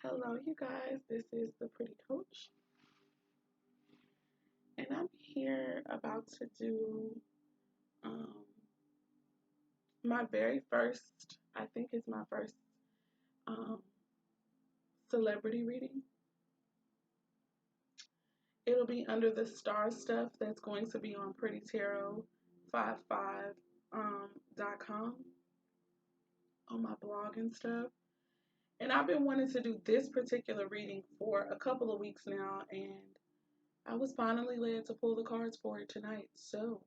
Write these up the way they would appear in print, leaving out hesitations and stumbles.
Hello, you guys. This is the Pretty Coach, and I'm here about to do um, my very first, I think it's my first um, celebrity reading. It'll be under the star stuff that's going to be on prettytarot55 .com on my blog and stuff. And I've been wanting to do this particular reading for a couple of weeks now, and I was finally led to pull the cards for it tonight. So,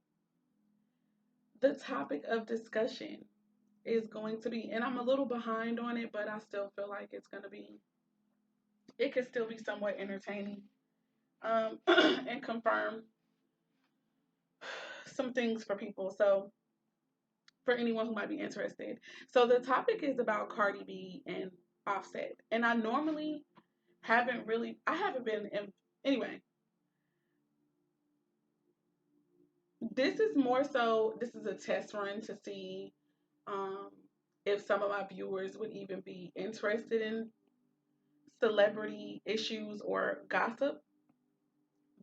the topic of discussion is going to be, and I'm a little behind on it, but I still feel like it could still be somewhat entertaining, and confirm some things for people. So, for anyone who might be interested. So, the topic is about Cardi B and Offset. And I normally I haven't been in, anyway, this is a test run to see um, if some of my viewers would even be interested in celebrity issues or gossip.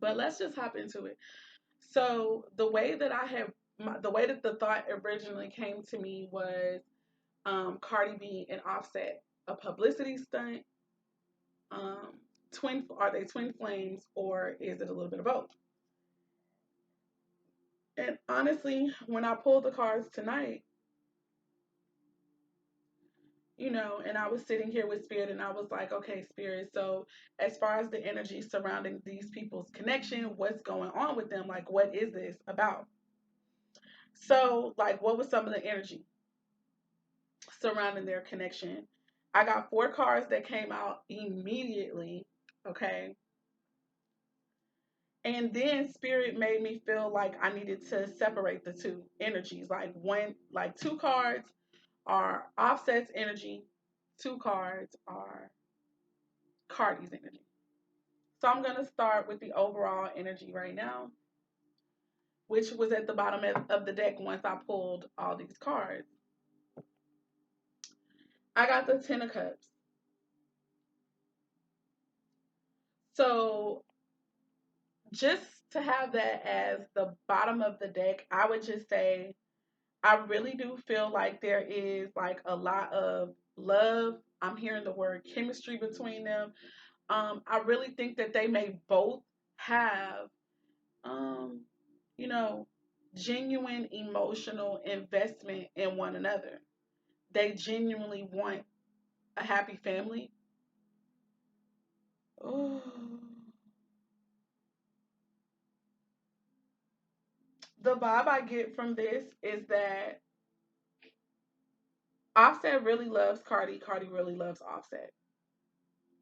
But let's just hop into it. So the way that the thought originally came to me was Cardi B and Offset, a publicity stunt. Twin Are they twin flames or is it a little bit of both? And honestly, when I pulled the cards tonight, and I was sitting here with Spirit and I was like, okay, Spirit, so as far as the energy surrounding these people's connection, what's going on with them? Like, what is this about? So, like, what was some of the energy surrounding their connection? I got four cards that came out immediately, okay? And then Spirit made me feel like I needed to separate the two energies. Like two cards are Offset's energy, two cards are Cardi's energy. So I'm going to start with the overall energy right now, which was at the bottom of the deck once I pulled all these cards. I got the Ten of Cups. So just to have that as the bottom of the deck, I would just say I really do feel like there is like a lot of love. I'm hearing the word chemistry between them. I really think that they may both have, um, you know, genuine emotional investment in one another. They genuinely want a happy family. Oh. The vibe I get from this is that Offset really loves Cardi. Cardi really loves Offset.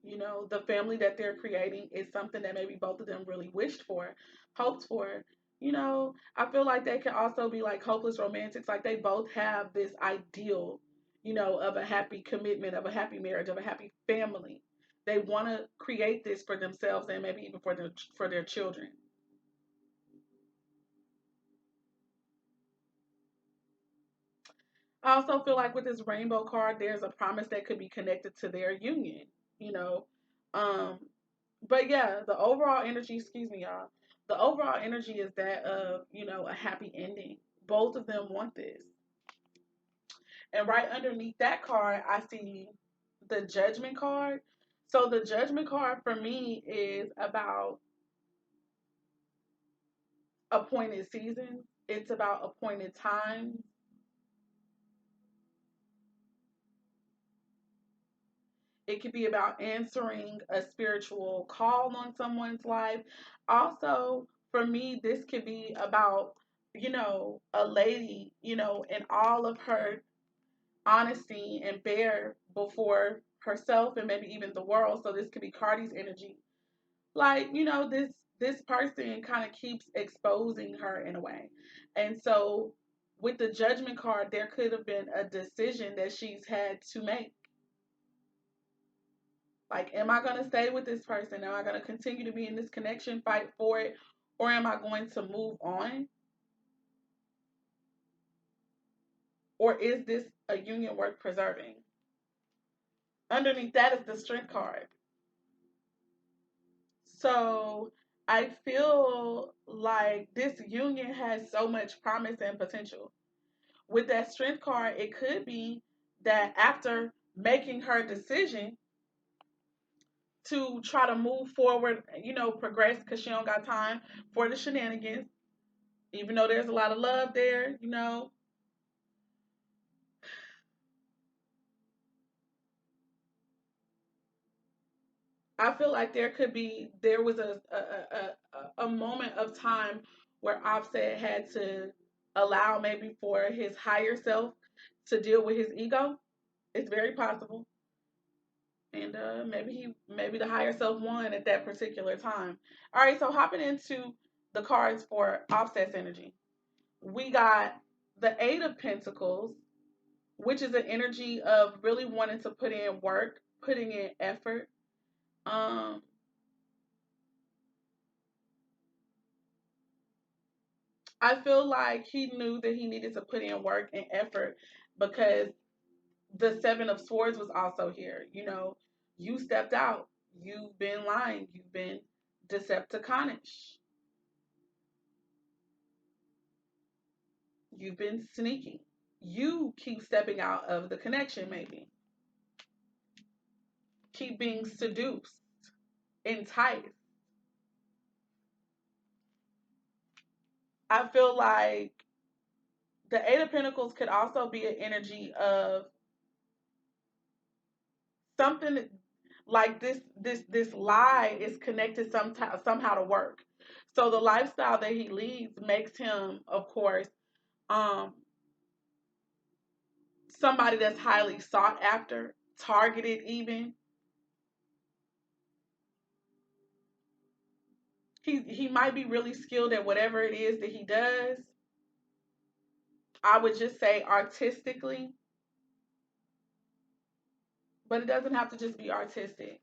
The family that they're creating is something that maybe both of them really wished for, hoped for. I feel like they can also be like hopeless romantics. Like they both have this ideal, of a happy commitment, of a happy marriage, of a happy family. They want to create this for themselves and maybe even for their children. I also feel like with this rainbow card, there's a promise that could be connected to their union, you know. Um, but yeah, the overall energy, excuse me, y'all. The overall energy is that of, a happy ending. Both of them want this. And right underneath that card, I see the judgment card. So the judgment card for me is about appointed seasons. It's about appointed times. It could be about answering a spiritual call on someone's life. Also, for me, this could be about, a lady, and all of her honesty and bear before herself and maybe even the world. So this could be Cardi's energy. Like, this person kind of keeps exposing her in a way. And so with the judgment card, there could have been a decision that she's had to make. Like, am I going to stay with this person? Am I going to continue to be in this connection, fight for it? Or am I going to move on? Or is this a union worth preserving? Underneath that is the strength card. So I feel like this union has so much promise and potential. With that strength card, it could be that after making her decision to try to move forward, progress because she don't got time for the shenanigans, even though there's a lot of love there. I feel like there was a moment of time where Offset had to allow maybe for his higher self to deal with his ego. It's very possible, and maybe the higher self won at that particular time. All right, so hopping into the cards for Offset's energy, we got the Eight of Pentacles, which is an energy of really wanting to put in work, putting in effort. Um, I feel like he knew that he needed to put in work and effort because the Seven of Swords was also here. You stepped out. You've been lying. You've been decepticonish. You've been sneaky. You keep stepping out of the connection, maybe. Keep being seduced, enticed. I feel like the Eight of Pentacles could also be an energy of something like this lie is connected somehow to work. So the lifestyle that he leads makes him, of course, um, somebody that's highly sought after, targeted even. He might be really skilled at whatever it is that he does. I would just say artistically, but it doesn't have to just be artistic.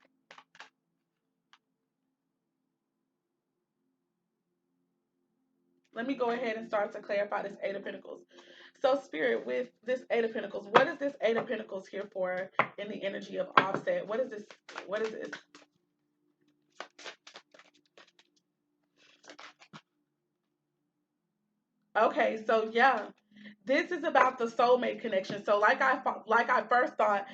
Let me go ahead and start to clarify this Eight of Pentacles. So, Spirit, with this Eight of Pentacles, what is this Eight of Pentacles here for in the energy of Offset? What is this? What is this? Okay, so yeah, this is about the soulmate connection. So, like I first thought,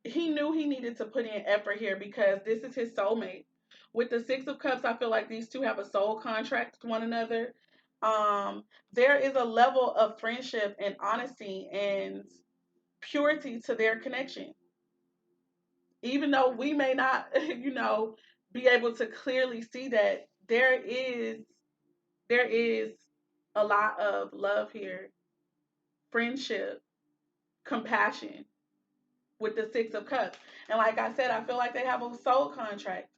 he knew he needed to put in effort here because this is his soulmate. With the Six of Cups, I feel like these two have a soul contract with one another. Um, there is a level of friendship and honesty and purity to their connection. Even though we may not, be able to clearly see that there is a lot of love here, friendship, compassion with the Six of Cups. And like I said, I feel like they have a soul contract.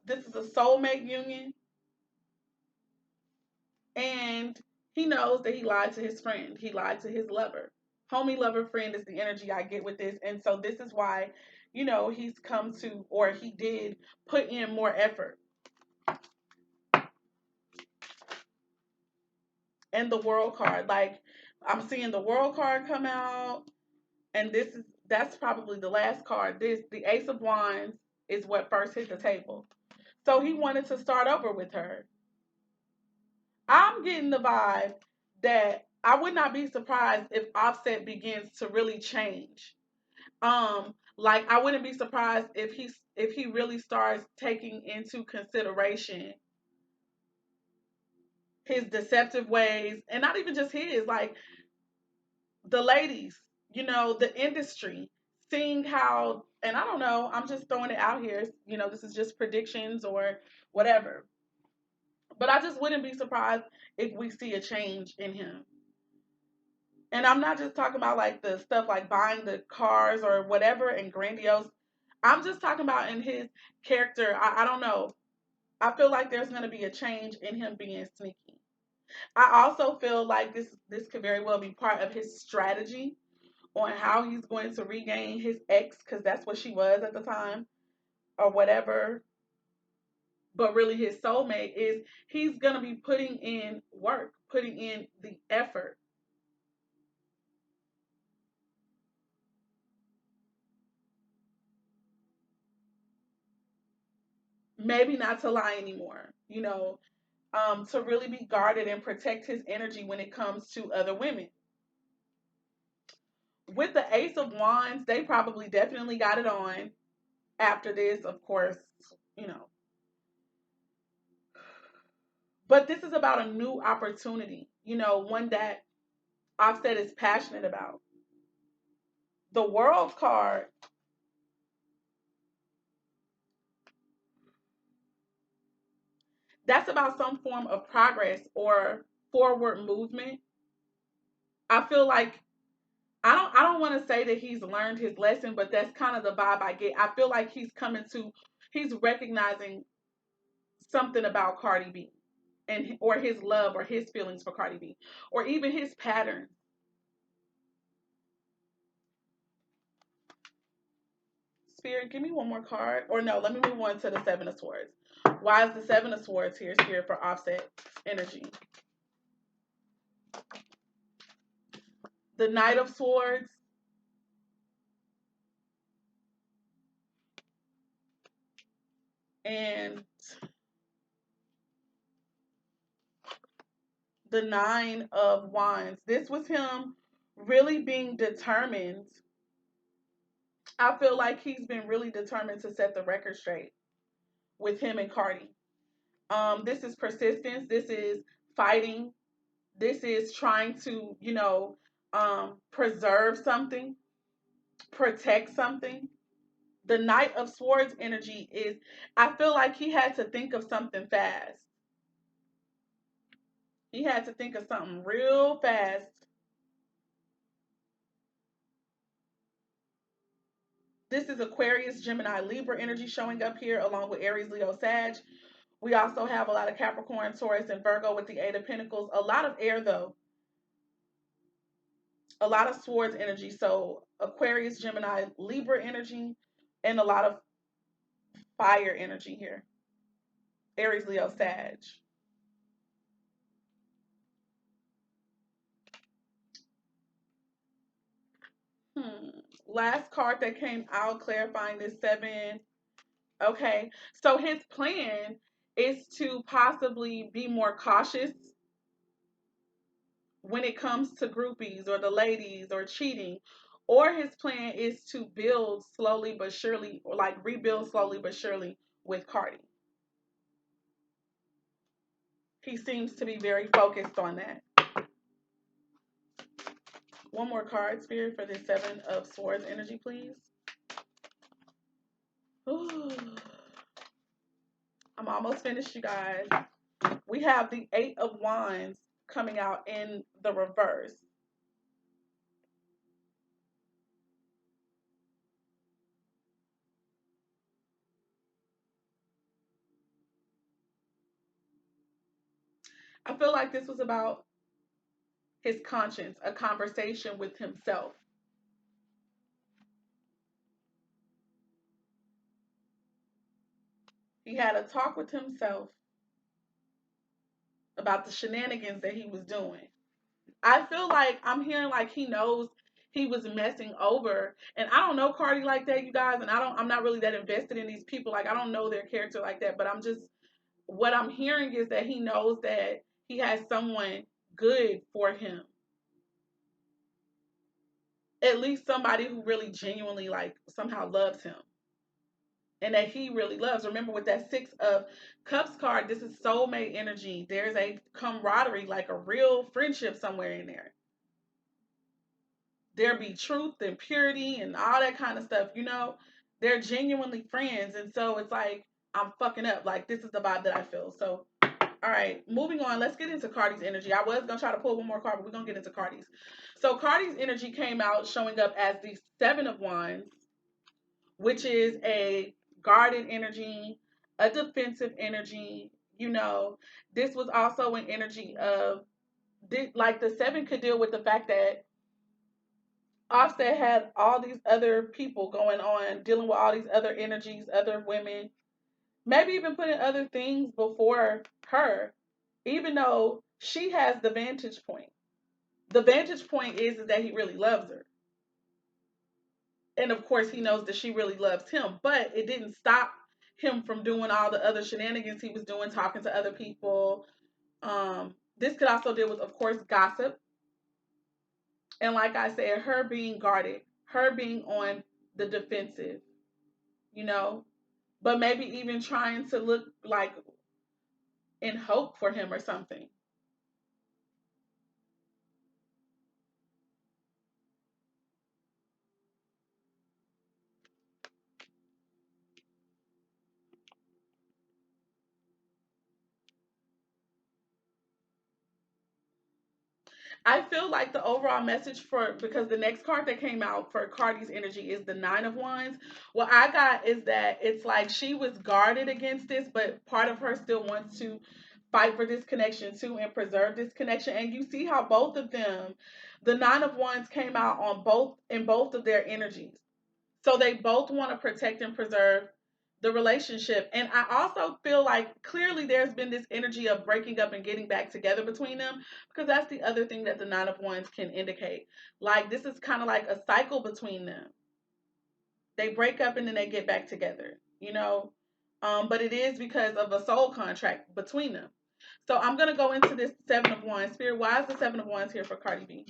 This is a soulmate union, and he knows that he lied to his friend. He lied to his lover. Homie, lover, friend is the energy I get with this. And so this is why, he's come to, or he did put in more effort. And the world card, like I'm seeing the world card come out, and that's probably the last card. The Ace of Wands is what first hit the table. So he wanted to start over with her. I'm getting the vibe that I would not be surprised if Offset begins to really change. Like I wouldn't be surprised if he really starts taking into consideration his deceptive ways, and not even just his, like the ladies, the industry, seeing how, and I don't know, I'm just throwing it out here, this is just predictions or whatever. But I just wouldn't be surprised if we see a change in him. And I'm not just talking about like the stuff like buying the cars or whatever and grandiose. I'm just talking about in his character. I don't know. I feel like there's going to be a change in him being sneaky. I also feel like this could very well be part of his strategy on how he's going to regain his ex, because that's what she was at the time or whatever. But really, his soulmate is he's going to be putting in work, putting in the effort. maybe not to lie anymore, to really be guarded and protect his energy when it comes to other women. With the Ace of Wands, they probably definitely got it on after this, of course, you know. But this is about a new opportunity, one that Offset is passionate about. The World card, that's about some form of progress or forward movement. I feel like I don't want to say that he's learned his lesson, but that's kind of the vibe I get. I feel like he's recognizing something about Cardi B and or his love or his feelings for Cardi B or even his patterns. Spirit, give me one more card. Or no, let me move on to the Seven of Swords. Why is the Seven of Swords here, Spirit, for Offset energy? The Knight of Swords and the Nine of Wands. This was him really being determined. I feel like he's been really determined to set the record straight with him and Cardi. This is persistence. This is fighting. This is trying to, preserve something, protect something. The Knight of Swords energy is, I feel like he had to think of something fast. He had to think of something real fast. This is Aquarius, Gemini, Libra energy showing up here along with Aries, Leo, Sag. We also have a lot of Capricorn, Taurus, and Virgo with the Eight of Pentacles. A lot of air though. A lot of swords energy. So Aquarius, Gemini, Libra energy, and a lot of fire energy here. Aries, Leo, Sag. Last card that came out clarifying this seven. Okay. So his plan is to possibly be more cautious when it comes to groupies or the ladies or cheating. Or his plan is to build slowly but surely, or like rebuild slowly but surely with Cardi. He seems to be very focused on that. One more card, Spirit, for this Seven of Swords energy, please. Ooh. I'm almost finished, you guys. We have the Eight of Wands coming out in the reverse. I feel like this was about his conscience, a conversation with himself. He had a talk with himself about the shenanigans that he was doing. I feel like I'm hearing like he knows he was messing over. And I don't know Cardi like that, you guys, and I'm not really that invested in these people. Like I don't know their character like that, but I'm just what I'm hearing is that he knows that he has someone good for him. At least somebody who really genuinely like somehow loves him. And that he really loves. Remember, with that Six of Cups card, this is soulmate energy. There's a camaraderie, like a real friendship somewhere in there. There be truth and purity and all that kind of stuff. They're genuinely friends. And so it's like, I'm fucking up. Like, this is the vibe that I feel. So, all right, moving on. Let's get into Cardi's energy. I was going to try to pull one more card, but we're going to get into Cardi's. So, Cardi's energy came out showing up as the Seven of Wands, which is a guarded energy, a defensive energy. This was also an energy of, like, the seven could deal with the fact that Offset had all these other people going on, dealing with all these other energies, other women, maybe even putting other things before her, even though she has the vantage point. The vantage point is that he really loves her. And of course, he knows that she really loves him, but it didn't stop him from doing all the other shenanigans he was doing, talking to other people. This could also deal with, of course, gossip. And like I said, her being guarded, her being on the defensive, you know, but maybe even trying to look like in hope for him or something. I feel like the overall message for, because the next card that came out for Cardi's energy is the Nine of Wands. What I got is that it's like she was guarded against this, but part of her still wants to fight for this connection too and preserve this connection. And you see how both of them, the Nine of Wands came out on both, in both of their energies. So they both want to protect and preserve the relationship. And I also feel like clearly there's been this energy of breaking up and getting back together between them, because that's the other thing that the Nine of Wands can indicate. Like this is kind of like a cycle between them. They break up and then they get back together, you know? But it is because of a soul contract between them. So I'm going to go into this Seven of Wands. Spirit, why is the Seven of Wands here for Cardi B?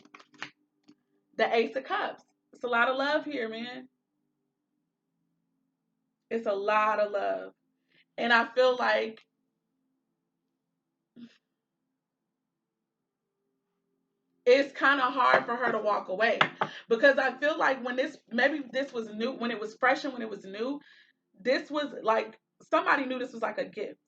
The Ace of Cups. It's a lot of love here, man. It's a lot of love. And I feel like it's kind of hard for her to walk away, because I feel like when this, maybe this was new, when it was fresh and when it was new, this was like somebody knew this was like a gift.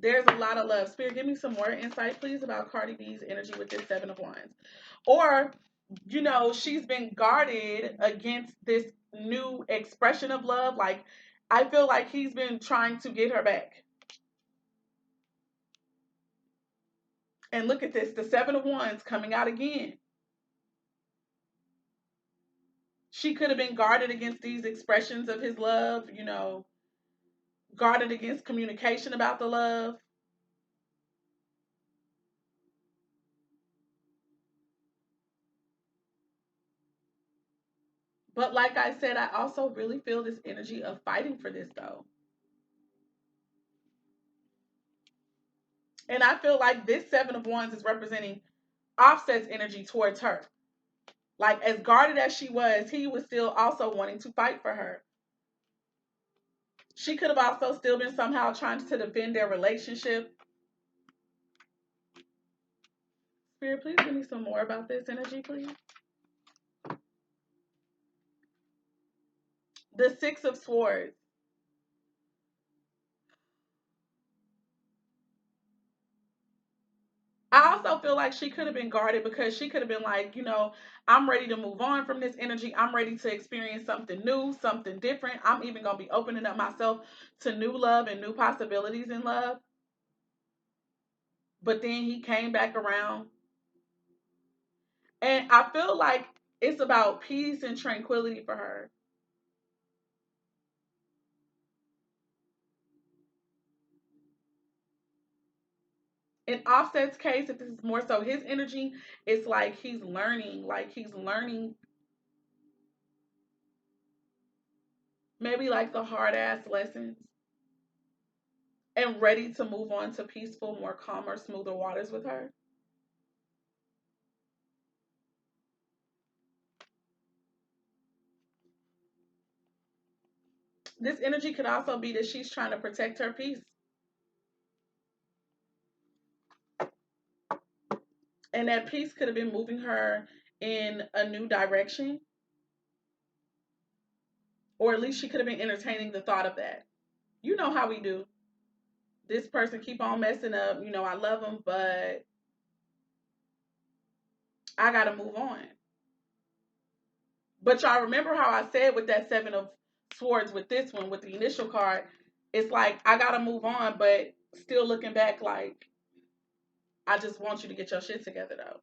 There's a lot of love. Spirit, give me some more insight, please, about Cardi B's energy with this Seven of Wands. Or, you know, she's been guarded against this new expression of love. Like, I feel like he's been trying to get her back. And look at this, the Seven of Wands coming out again. She could have been guarded against these expressions of his love, you know, guarded against communication about the love. But like I said, I also really feel this energy of fighting for this though. And I feel like this Seven of Wands is representing Offset's energy towards her. Like, as guarded as she was, he was still also wanting to fight for her. She could have also still been somehow trying to defend their relationship. Spirit, please give me some more about this energy, please. The Six of Swords. I also feel like she could have been guarded, because she could have been like, you know, I'm ready to move on from this energy. I'm ready to experience something new, something different. I'm even going to be opening up myself to new love and new possibilities in love. But then he came back around. And I feel like it's about peace and tranquility for her. In Offset's case, if this is more so his energy, it's like he's learning maybe like the hard ass lessons and ready to move on to peaceful, more calmer, smoother waters with her. This energy could also be that she's trying to protect her peace. And that peace could have been moving her in a new direction. Or at least she could have been entertaining the thought of that. You know how we do. This person keep on messing up. You know, I love them, but I got to move on. But y'all remember how I said with that Seven of Swords with this one, with the initial card, it's like I got to move on, but still looking back like, I just want you to get your shit together though.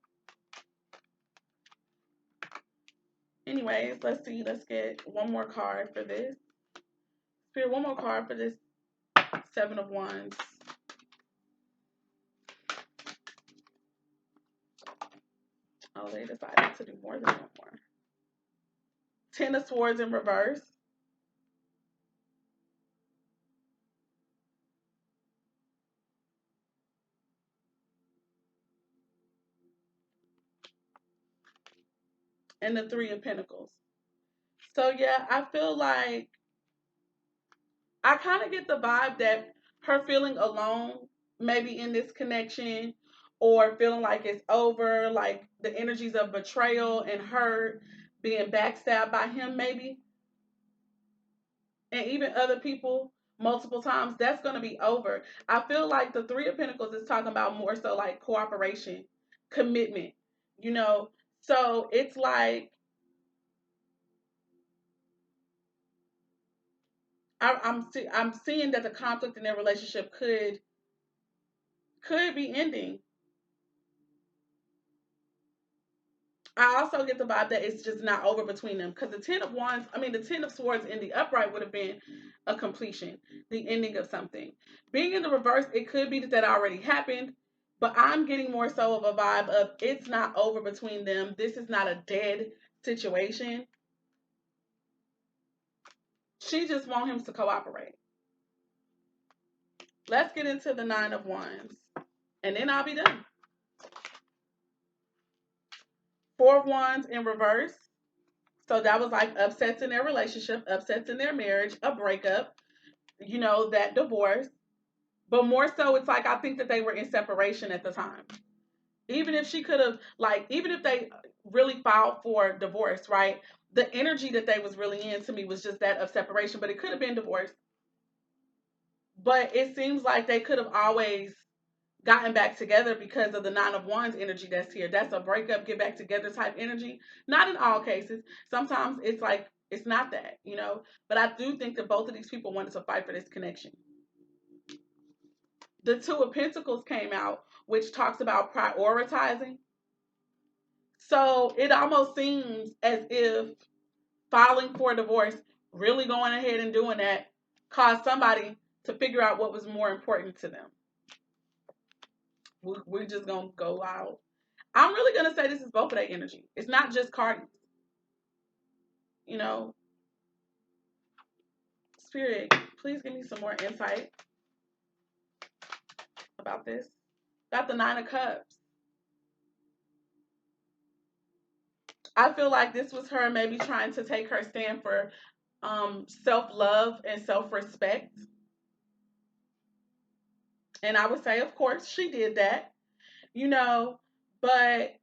Anyways, let's see. Let's get one more card for this. Spirit, one more card for this Seven of Wands. Oh, they decided to do more than one more. Ten of Swords in reverse. and the Three of Pentacles. So yeah, I feel like I kind of get the vibe that her feeling alone, maybe in this connection, or feeling like it's over, like the energies of betrayal and her being backstabbed by him, maybe, and even other people multiple times, that's going to be over. I feel like the Three of Pentacles is talking about more so like cooperation, commitment, you know. So it's like I'm seeing that the conflict in their relationship could be ending. I also get the vibe that it's just not over between them because the Ten of Wands, I mean, the Ten of Swords in the upright would have been a completion, the ending of something. Being in the reverse, it could be that that already happened, but I'm getting more so of a vibe of it's not over between them. This is not a dead situation. She just wants him to cooperate. Let's get into the Nine of Wands, and then I'll be done. Four of Wands in reverse. So that was like upsets in their relationship, upsets in their marriage, a breakup, that divorce. But more so, it's like I think that they were in separation at the time. Even if she could have, like, even if they really filed for divorce, right? The energy that they was really in to me was just that of separation, but it could have been divorce. But it seems like they could have always gotten back together because of the Nine of Wands energy that's here. That's a breakup, get back together type energy. Not in all cases. Sometimes it's like it's not that. But I do think that both of these people wanted to fight for this connection. The Two of Pentacles came out, which talks about prioritizing. So it almost seems as if filing for divorce, really going ahead and doing that, caused somebody to figure out what was more important to them. We're just going to go out. I'm really going to say this is both of their energy. It's not just Cardi's. You know, Spirit, please give me some more insight about this. Got the Nine of Cups. I feel like this was her maybe trying to take her stand for self-love and self-respect. And I would say, of course, she did that, you know, but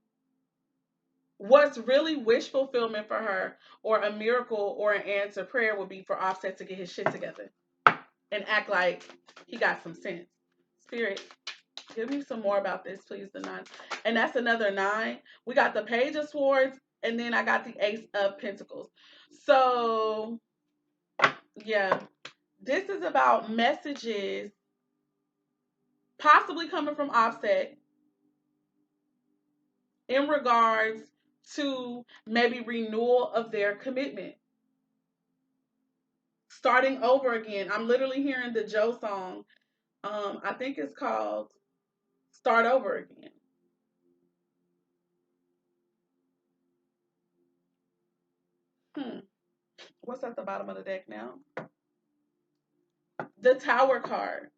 what's really wish fulfillment for her or a miracle or an answer prayer would be for Offset to get his shit together and act like he got some sense. Spirit, give me some more about this, please. The nine. And that's another nine. We got the Page of Swords, and then I got the Ace of Pentacles. So, yeah, this is about messages possibly coming from Offset in regards to maybe renewal of their commitment. Starting over again. I'm literally hearing the Joe song. I think it's called Start Over Again. What's at the bottom of the deck now? The Tower card.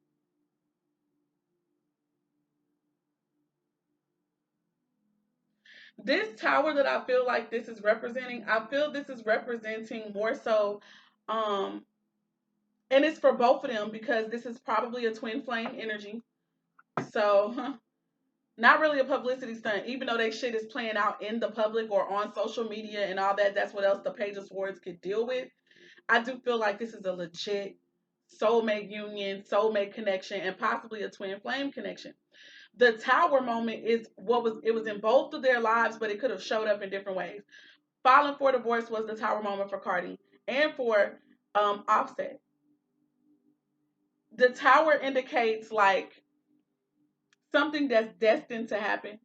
This tower that I feel like this is representing, I feel this is representing more so, um, and it's for both of them because this is probably a twin flame energy. So, not really a publicity stunt, even though they shit is playing out in the public or on social media and all that. That's what else the Page of Swords could deal with. I do feel like this is a legit soulmate union, soulmate connection, and possibly a twin flame connection. The Tower moment is it was in both of their lives, but it could have showed up in different ways. Filing for divorce was the Tower moment for Cardi and for Offset. The Tower indicates like something that's destined to happen.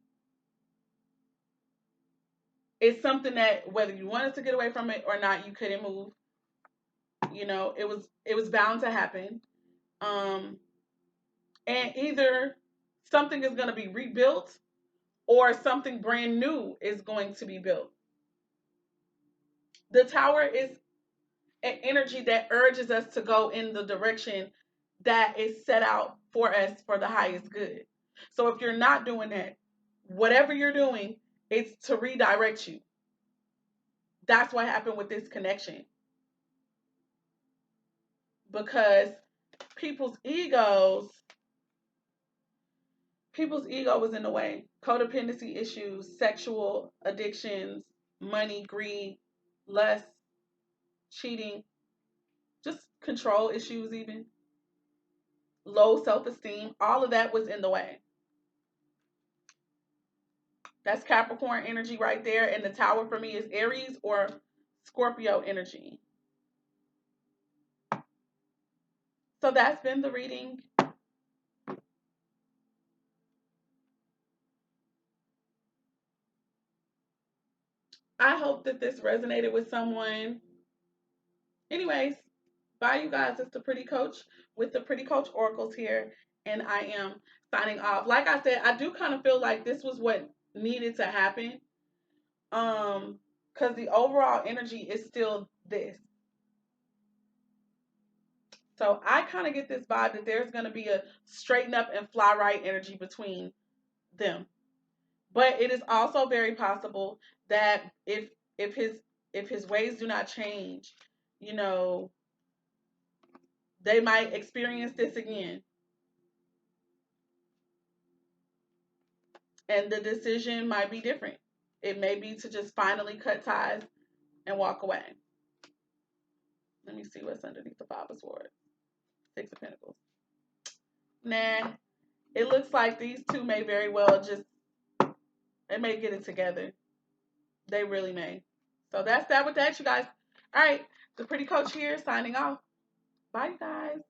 It's something that whether you wanted to get away from it or not, you couldn't move. It was bound to happen. Um, and either something is going to be rebuilt or something brand new is going to be built. The Tower is an energy that urges us to go in the direction that is set out for us for the highest good. So if you're not doing that, whatever you're doing, it's to redirect you. That's what happened with this connection, because people's egos people's ego was in the way. Codependency issues, sexual addictions, money, greed, lust, cheating, just control issues, even low self-esteem, all of that was in the way. That's Capricorn energy right there, and the tower for me is Aries or Scorpio energy. So that's been the reading. I hope that this resonated with someone. Anyways, bye, you guys. It's the Pretty Coach with the Pretty Coach Oracles here, and I am signing off. Like I said, I do kind of feel like this was what needed to happen. Because the overall energy is still this. So I kind of get this vibe that there's going to be a straighten up and fly right energy between them. But it is also very possible that if his if his ways do not change, you know, they might experience this again. And the decision might be different. It may be to just finally cut ties and walk away. Let me see what's underneath the Five of Swords. Six of Pentacles. Nah, it looks like these two may very well just, they may get it together. They really may. So that's that with that, you guys. All right, the Pretty Coach here signing off. Bye, you guys.